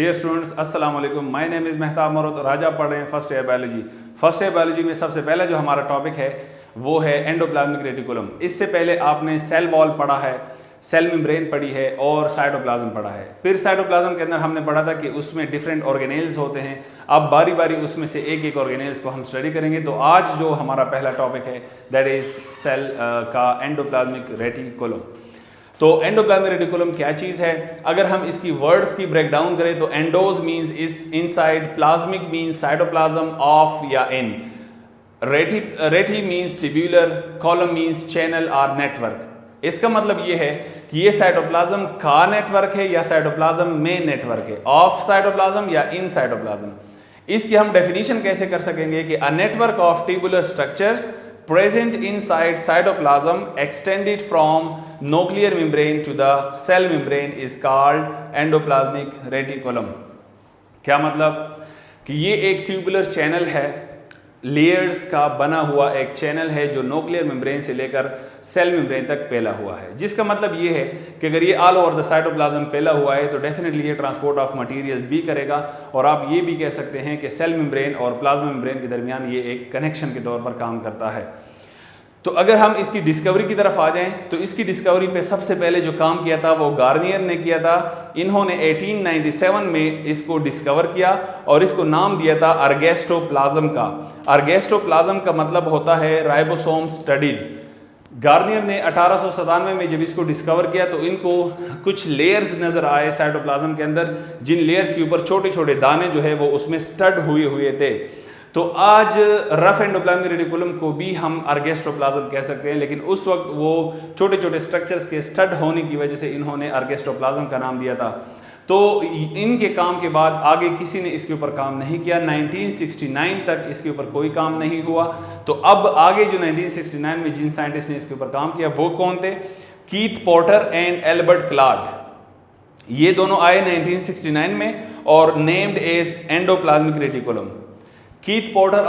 Dear students, अस्सलाम वालेकुम। My name is Mehtab मरोत और आज आप पढ़ रहे हैं first year biology. First year biology में सबसे पहला जो हमारा टॉपिक है वो है एंडोप्लाज्मिक रेटिकुलम। इससे पहले आपने सेल वॉल पढ़ा है, सेल मेम्ब्रेन पढ़ी है और साइटोप्लाज्म पढ़ा है। फिर साइटोप्लाज्म के अंदर हमने पढ़ा था कि उसमें डिफरेंट ऑर्गेनेल्स होते हैं। अब बारी बारी उसमें से एक एक ऑर्गेनेल्स को हम स्टडी करेंगे। तो आज जो हमारा पहला टॉपिक है दैट इज़ सेल का एंडोप्लाज्मिक रेटिकुलम। तो एंडोप्लाज्मिक रेटिकुलम क्या चीज़ है? अगर हम इसकी वर्ड्स की ब्रेकडाउन करें तो endorse means is inside, plasmic means cytoplasm of या इन, रेटी means tubular, column means channel और नेटवर्क। इसका मतलब ये है कि ये साइटोप्लाज्म का नेटवर्क है या साइटोप्लाज्म में नेटवर्क है, ऑफ साइटोप्लाज्म या इन साइटोप्लाज्म। इसकी हम डेफिनेशन कैसे कर सकेंगे कि a network of tubular structures present inside cytoplasm extended from nuclear membrane to the cell membrane is called endoplasmic reticulum। क्या मतलब कि ये एक ट्यूबुलर चैनल है, लेयर्स का बना हुआ एक चैनल है जो न्यूक्लियर मेम्ब्रेन से लेकर सेल मेम्ब्रेन तक फैला हुआ है। जिसका मतलब ये है कि अगर ये ऑल ओवर द साइटोप्लाज्म फैला हुआ है तो डेफिनेटली ये ट्रांसपोर्ट ऑफ मटेरियल्स भी करेगा। और आप ये भी कह सकते हैं कि सेल मेम्ब्रेन और प्लाज्मा मेम्ब्रेन के दरमियान ये एक कनेक्शन के तौर पर काम करता है। तो अगर हम इसकी डिस्कवरी की तरफ आ जाएं तो इसकी डिस्कवरी पे सबसे पहले जो काम किया था वो गार्नियर ने किया था। इन्होंने 1897 में इसको डिस्कवर किया और इसको नाम दिया था अर्गेस्टोप्लाज्म का। अर्गेस्टोप्लाज्म का मतलब होता है राइबोसोम स्टडीड। गार्नियर ने 1897 में जब इसको डिस्कवर किया तो इनको कुछ लेयर्स नज़र आए साइटोप्लाज्म के अंदर, जिन लेयर्स के ऊपर छोटे छोटे दाने जो है वो उसमें स्टड हुए थे। तो आज रफ एंडोप्लाज्मिक रेटिकुलम को भी हम अर्गेस्टोप्लाज्म कह सकते हैं, लेकिन उस वक्त वो छोटे छोटे स्ट्रक्चर्स के स्टड होने की वजह से इन्होंने अर्गेस्टोप्लाज्म का नाम दिया था। तो इनके काम के बाद आगे किसी ने इसके ऊपर काम नहीं किया। 1969 तक इसके ऊपर कोई काम नहीं हुआ। तो अब आगे जो 1969 में जिन साइंटिस्ट ने इसके ऊपर काम किया वो कौन थे? Keith Porter and Albert Clark. ये दोनों आए 1969 में और named as endoplasmic reticulum. Keith Porter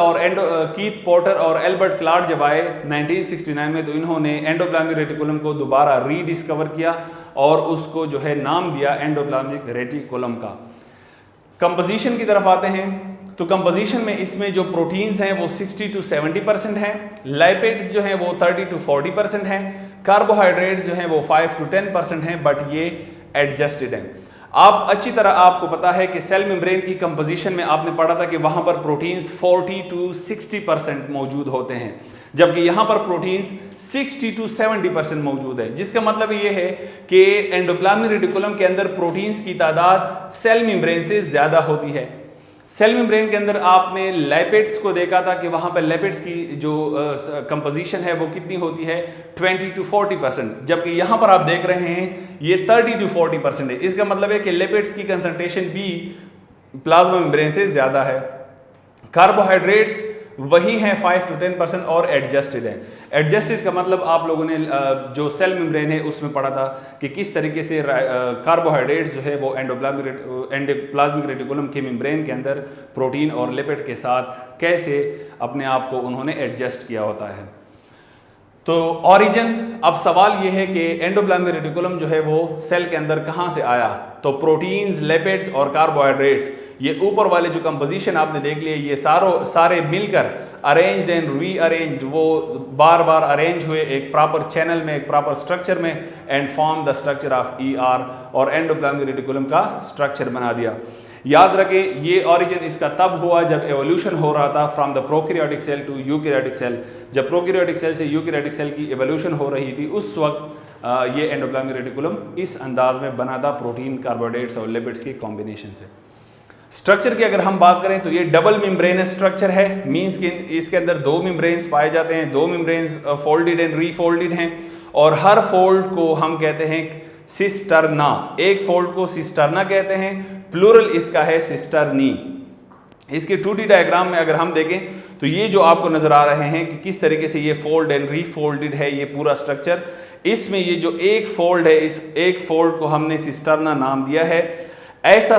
और एल्बर्ट क्लार्क जब आए 1969 में तो इन्होंने एंडोप्लाज्मिक रेटिकुलम को दोबारा रीडिस्कवर किया और उसको जो है नाम दिया एंडोप्लाज्मिक रेटिकुलम का। कंपोजिशन की तरफ आते हैं तो कंपोजिशन में इसमें जो प्रोटीन्स हैं वो 60 to 70% हैं, लाइपिड्स जो हैं वो 30 to 40% हैं, कार्बोहाइड्रेट्स जो हैं वो 5 to 10% हैं, बट ये एडजस्टेड हैं। आप अच्छी तरह आपको पता है कि सेल मेम्ब्रेन की कंपोजिशन में आपने पढ़ा था कि वहां पर प्रोटीन्स 40 to 60% मौजूद होते हैं, जबकि यहां पर प्रोटीन्स 60 to 70% मौजूद है। जिसका मतलब ये है कि एंडोप्लाज्मिक रेटिकुलम के अंदर प्रोटीन्स की तादाद सेल मेम्ब्रेन से ज्यादा होती है। सेल मेम्ब्रेन के अंदर आपने लिपिड्स को देखा था कि वहां पर लिपिड्स की जो कंपोजिशन है वो कितनी होती है 20 to 40%, जबकि यहां पर आप देख रहे हैं ये 30 to 40% है। इसका मतलब है कि लिपिड्स की कंसंट्रेशन भी प्लाज्मा मेम्ब्रेन से ज्यादा है। कार्बोहाइड्रेट्स वही हैं 5 to 10% और एडजस्टेड है। एडजस्टेड का मतलब आप लोगों ने जो सेल मेम्ब्रेन है उसमें पढ़ा था कि किस तरीके से कार्बोहाइड्रेट्स जो है वो एंडोप्लाज्मिक रेटिकुलम के मेम्ब्रेन के अंदर प्रोटीन और लिपिड के साथ कैसे अपने आप को उन्होंने एडजस्ट किया होता है। तो ऑरिजिन, अब सवाल ये है कि एंडोप्लाज्मिक रेटिकुलम जो है वो सेल के अंदर कहाँ से आया? तो प्रोटीन्स, लिपिड्स और कार्बोहाइड्रेट्स, ये ऊपर वाले जो कंपोजिशन आपने देख लिए ये सारे मिलकर अरेंज्ड एंड रीअरेंज्ड, वो बार बार अरेंज हुए एक प्रॉपर चैनल में, एक प्रॉपर स्ट्रक्चर में and form the structure of ER और एंडोप्लाज्मिक रेटिकुलम का स्ट्रक्चर बना दिया। याद रखें ये ऑरिजिन इसका तब हुआ जब एवोल्यूशन हो रहा था from the prokaryotic cell to eukaryotic cell. जब प्रोकैरियोटिक सेल से यूकैरियोटिक सेल की एवोल्यूशन हो रही थी उस वक्त ये एंडोप्लाज्मिक रेटिकुलम इस अंदाज में बना था, प्रोटीन, कार्बोहाइड्रेट्स और लिपिड्स की कॉम्बिनेशन से। स्ट्रक्चर की अगर हम बात करें तो ये डबल मेम्ब्रेनस स्ट्रक्चर है, मींस कि इसके अंदर दो मेम्ब्रेन्स पाए जाते हैं, दो मेम्ब्रेन्स फोल्डेड एंड रीफोल्डेड हैं और हर फोल्ड को हम कहते हैं सिस्टर्ना। एक फोल्ड को सिस्टर्ना कहते हैं, प्लूरल इसका है सिस्टर्नी। इसके 2D डायग्राम में अगर हम देखें तो ये जो आपको नजर आ रहे हैं कि किस तरीके से ये फोल्ड एंड रीफोल्डेड है ये पूरा स्ट्रक्चर। इसमें ये जो एक फोल्ड है इस एक फोल्ड को हमने सिस्टर्ना नाम दिया है। ऐसा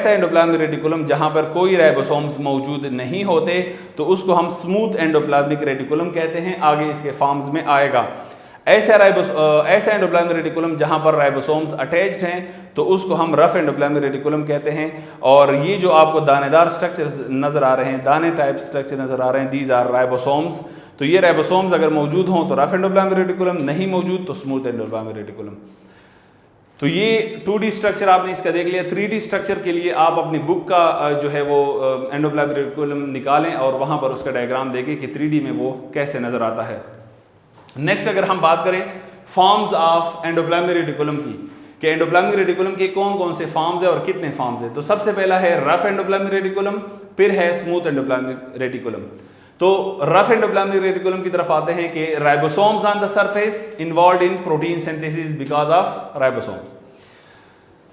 एंडोप्लाज्मिक रेटिकुलम जहां पर कोई राइबोसोम्स मौजूद नहीं होते तो उसको हम स्मूथ एंडोप्लाज्मिक रेटिकुलम कहते हैं। आगे इसके फॉर्म्स में आएगा। ऐसा एंडोप्लाज्मिक रेटिकुलम जहां पर राइबोसोम्स अटैच्ड हैं तो उसको हम रफ एंडोप्लाज्मिक रेटिकुलम कहते हैं। और ये जो आपको दानेदार स्ट्रक्चर्स नजर आ रहे हैं, दाने टाइप स्ट्रक्चर नजर आ रहे हैं, दीज आर राइबोसोम्स। तो ये राइबोसोम्स अगर मौजूद हों तो रफ एंडोप्लाज्मिक रेटिकुलम, नहीं मौजूद तो स्मूथ एंडोप्लाज्मिक रेटिकुलम। तो ये 2D स्ट्रक्चर आपने इसका देख लिया। 3D स्ट्रक्चर के लिए आप अपनी बुक का जो है वो एंडोप्लाज्मिक रेटिकुलम निकालें और वहां पर उसका डायग्राम देखें कि 3D में वो कैसे नजर आता है। नेक्स्ट अगर हम बात करें फॉर्म्स ऑफ एंडोप्लाज्मिक रेटिकुलम की, कि एंडोप्लाज्मिक रेटिकुलम के कौन कौन से फॉर्म्स है और कितने फॉर्म्स है, तो सबसे पहला है रफ एंडोप्लाज्मिक रेटिकुलम, फिर है स्मूथ एंडोप्लाज्मिक रेटिकुलम। तो रफ एंडोप्लाज्मिक रेटिकुलम की तरफ आते हैं कि ribosomes on the surface involved in protein synthesis because of ribosomes.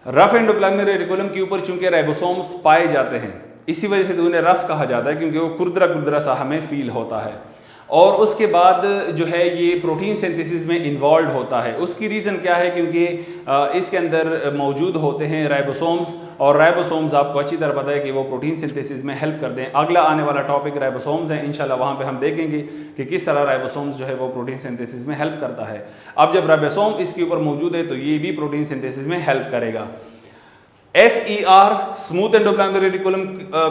Rough endoplasmic reticulum के ऊपर चूंकि राइबोसोम्स पाए जाते हैं, इसी वजह से तो उन्हें रफ कहा जाता है, क्योंकि वो खुरदरा खुरदरा सा हमें फील होता है। और उसके बाद जो है ये प्रोटीन सिंथेसिस में इन्वॉल्व होता है। उसकी रीज़न क्या है, क्योंकि इसके अंदर मौजूद होते हैं राइबोसोम्स, और राइबोसोम्स आपको अच्छी तरह पता है कि वो प्रोटीन सिंथेसिस में हेल्प करते हैं। अगला आने वाला टॉपिक राइबोसोम्स है, इंशाल्लाह वहाँ पे हम देखेंगे कि किस तरह राइबोसोम्स जो है वो प्रोटीन सिंथेसिस में हेल्प करता है। अब जब राइबोसोम इसके ऊपर मौजूद है तो ये भी प्रोटीन सिंथेसिस में हेल्प करेगा। SER स्मूथ एंडोप्लाज्मिक रेटिकुलम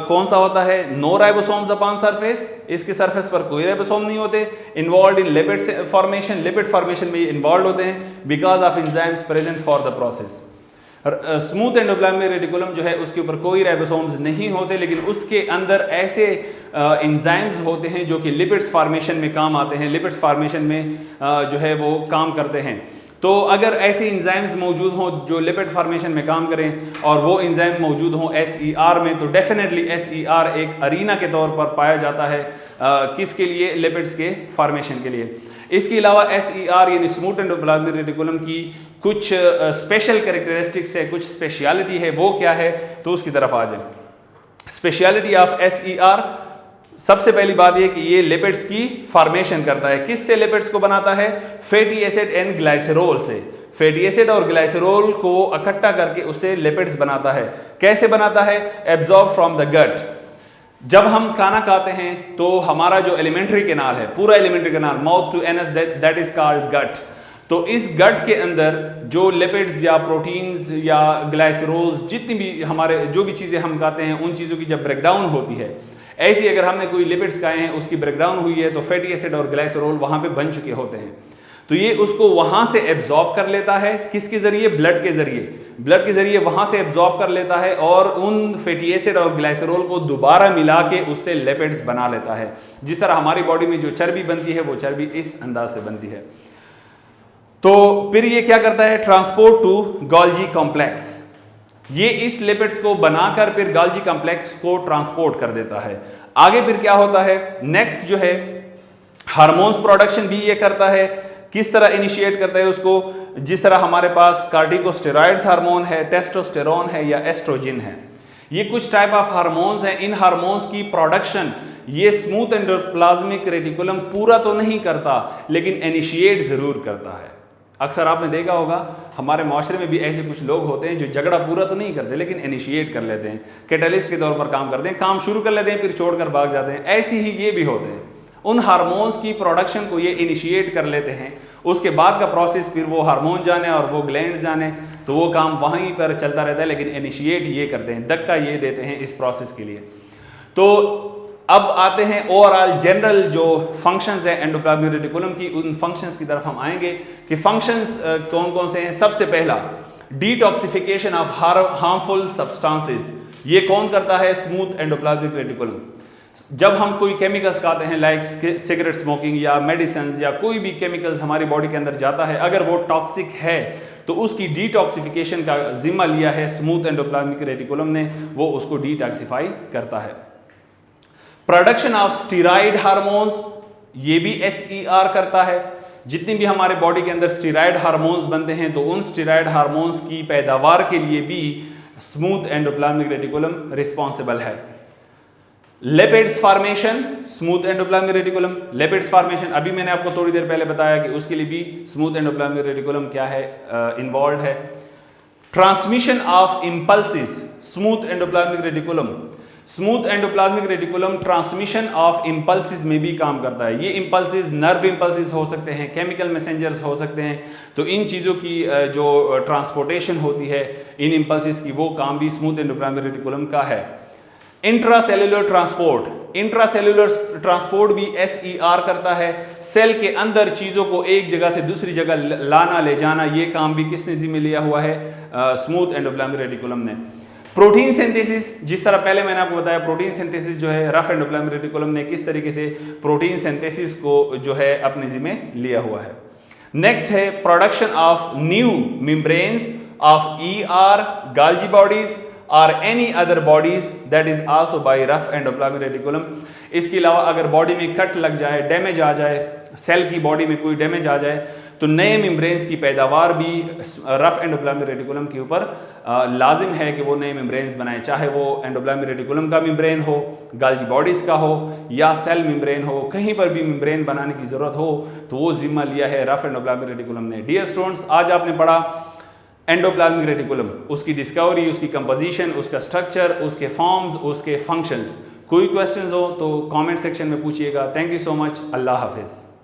कौन सा होता है? नो राइबोसोम्स अपॉन सरफेस, इसके सरफेस पर कोई राइबोसोम नहीं होते। Involve in lipid formation, lipid formation में इन्वॉल्व होते हैं because of enzymes present for the process. Smooth endoplasmic reticulum जो है उसके ऊपर कोई राइबोसोम्स नहीं होते, लेकिन उसके अंदर ऐसे एंजाइम्स होते हैं जो कि लिपिड्स फॉर्मेशन में काम आते हैं, लिपिड्स फॉर्मेशन में जो है वो काम करते हैं। तो अगर ऐसे एंजाइम्स मौजूद हों जो लिपिड फॉर्मेशन में काम करें और वो एंजाइम मौजूद हों SER में, तो डेफिनेटली SER एक अरीना के तौर पर पाया जाता है किसके लिए? लिपिड्स के फॉर्मेशन के लिए। इसके अलावा SER यानी स्मूथ एंडोप्लाज्मिक रेटिकुलम की कुछ स्पेशल कैरेक्टरिस्टिक्स है, कुछ स्पेशलिटी है, वो क्या है? तो उसकी तरफ आ जाए। स्पेशलिटी ऑफ SER, सबसे पहली बात यह कि ये लिपिड्स की फॉर्मेशन करता है। किससे लिपिड्स को बनाता है? फैटी एसिड एंड ग्लाइसरॉल से। फैटी एसिड और ग्लाइसरॉल को इकट्ठा करके उससे लिपिड्स बनाता है। कैसे बनाता है? Absorb from the gut. जब हम खाना खाते हैं तो हमारा जो एलिमेंट्री कैनाल है, पूरा alimentary canal mouth to anus, that is called gut. तो इस गट के अंदर जो लिपिड्स या प्रोटीन्स या ग्लाइसरॉल्स, जितनी भी हमारे जो भी चीज़ें हम खाते हैं, उन चीज़ों की जब ब्रेकडाउन होती है, ऐसी अगर हमने कोई लिपिड्स खाए हैं उसकी ब्रेकडाउन हुई है तो फैटी एसिड और ग्लाइसरॉल वहाँ पे बन चुके होते हैं। तो ये उसको वहाँ से एब्जॉर्ब कर लेता है। किसके ज़रिए? ब्लड के ज़रिए। ब्लड के ज़रिए वहाँ से एब्जॉर्ब कर लेता है और उन फैटी एसिड और ग्लाइसरॉल को दोबारा मिला के उससे लिपिड्स बना लेता है। जिस तरह हमारी बॉडी में जो चर्बी बनती है वो चर्बी इस अंदाज से बनती है। तो फिर ये क्या करता है? Transport to Golgi complex. ये इस लिपिड्स को बनाकर फिर गोल्जी कॉम्प्लेक्स को ट्रांसपोर्ट कर देता है। आगे फिर क्या होता है? नेक्स्ट जो है हार्मोन्स प्रोडक्शन भी ये करता है। किस तरह इनिशिएट करता है उसको? जिस तरह हमारे पास कार्टिकोस्टेरॉइड्स हार्मोन है, टेस्टोस्टेरोन है या एस्ट्रोजन है, ये कुछ टाइप ऑफ हार्मोन्स हैं। इन हार्मोन्स की प्रोडक्शन ये स्मूथ एंडोप्लाज्मिक रेटिकुलम पूरा तो नहीं करता, लेकिन इनिशिएट जरूर करता है। अक्सर आपने देखा होगा हमारे माशरे में भी ऐसे कुछ लोग होते हैं जो झगड़ा पूरा तो नहीं करते लेकिन इनिशिएट कर लेते हैं, कैटलिस्ट के तौर पर काम करते हैं, काम शुरू कर लेते हैं फिर छोड़कर भाग जाते हैं। ऐसे ही ये भी होते हैं। उन हार्मोन्स की प्रोडक्शन को ये इनिशिएट कर लेते हैं, उसके बाद का प्रोसेस फिर वो हार्मोन जाने और वो ग्लैंड जाने, तो वो काम वहीं पर चलता रहता है, लेकिन इनिशिएट ये करते हैं, धक्का ये देते हैं इस प्रोसेस के लिए। तो अब आते हैं ओवरऑल जनरल जो फंक्शंस है एंडोप्लाज्मिक रेटिकुलम की, उन फंक्शंस की तरफ हम आएंगे कि फंक्शंस कौन कौन से हैं। सबसे पहला डिटॉक्सिफिकेशन ऑफ हार्मफुल सब्सटेंसेस। ये कौन करता है? Smooth endoplasmic reticulum. जब हम कोई केमिकल्स खाते हैं लाइक सिगरेट स्मोकिंग या मेडिसिन या कोई भी केमिकल्स हमारी बॉडी के अंदर जाता है, अगर वो टॉक्सिक है तो उसकी डिटॉक्सिफिकेशन का जिम्मा लिया है स्मूथ एंडोप्लाज्मिक रेटिकुलम ने, वो उसको डिटॉक्सिफाई करता है। प्रोडक्शन ऑफ स्टीरॉयड हार्मोन्स, ये भी SER करता है। जितनी भी हमारे बॉडी के अंदर स्टीरॉयड हार्मोन्स बनते हैं तो उन स्टीरॉयड हार्मोन्स की पैदावार के लिए भी स्मूथ एंडोप्लाज्मिक रेटिकुलम रिस्पॉन्सिबल है। Lipids formation, smooth endoplasmic reticulum. Lipids formation अभी मैंने आपको थोड़ी देर पहले बताया कि उसके लिए भी स्मूथ एंडोप्लाज्मिक रेटिकुलम क्या है? इन्वॉल्व है। Transmission of impulses, smooth endoplasmic reticulum. Smooth endoplasmic reticulum transmission of impulses में भी काम करता है। ये इंपल्सिस नर्व इंपल्सिस हो सकते हैं, केमिकल मैसेंजर्स हो सकते हैं, तो इन चीज़ों की जो ट्रांसपोर्टेशन होती है इन इंपल्सिस की, वो काम भी स्मूथ एंडोप्लाज्मिक रेटिकुलम का है। इंट्रासेल्युलर ट्रांसपोर्ट, इंट्रासेल्युलर ट्रांसपोर्ट भी SER करता है। सेल के अंदर चीज़ों को एक जगह से दूसरी जगह लाना ले जाना, ये काम भी किसने जिम्मे लिया हुआ है? स्मूथ एंडोप्लाज्मिक रेटिकुलम ने। प्रोटीन सिंथेसिस, जिस तरह पहले मैंने आपको बताया प्रोटीन सिंथेसिस जो है रफ एंडोप्लाज्मिक रेटिकुलम ने किस तरीके से प्रोटीन सिंथेसिस को जो है अपने जिम्मे लिया हुआ है। नेक्स्ट है production of new membranes of ER, Golgi bodies or any other bodies that is also by rough endoplasmic reticulum। इसके अलावा अगर बॉडी में कट लग जाए, डैमेज आ जाए, सेल की बॉडी में कोई डैमेज आ जाए, तो नए मेम्ब्रेन्स की पैदावार भी रफ एंडोप्लाज्मिक रेटिकुलम के ऊपर लाजिम है कि वो नए मेम्ब्रेन्स बनाए, चाहे वो एंडोप्लाज्मिक रेटिकुलम का मेम्ब्रेन हो, गाल्जी बॉडीज़ का हो या सेल मेम्ब्रेन हो, कहीं पर भी मेम्ब्रेन बनाने की ज़रूरत हो तो वो जिम्मा लिया है रफ एंडोप्लाज्मिक रेटिकुलम ने। डियर स्टूडेंट्स, आज आपने पढ़ा एंडोप्लाज्मिक रेटिकुलम, उसकी डिस्कवरी, उसकी कंपोजिशन, उसका स्ट्रक्चर, उसके फॉर्म्स, उसके फंक्शंस। कोई क्वेश्चंस हो तो कमेंट सेक्शन में पूछिएगा। Thank you so much. अल्लाह हाफिज़।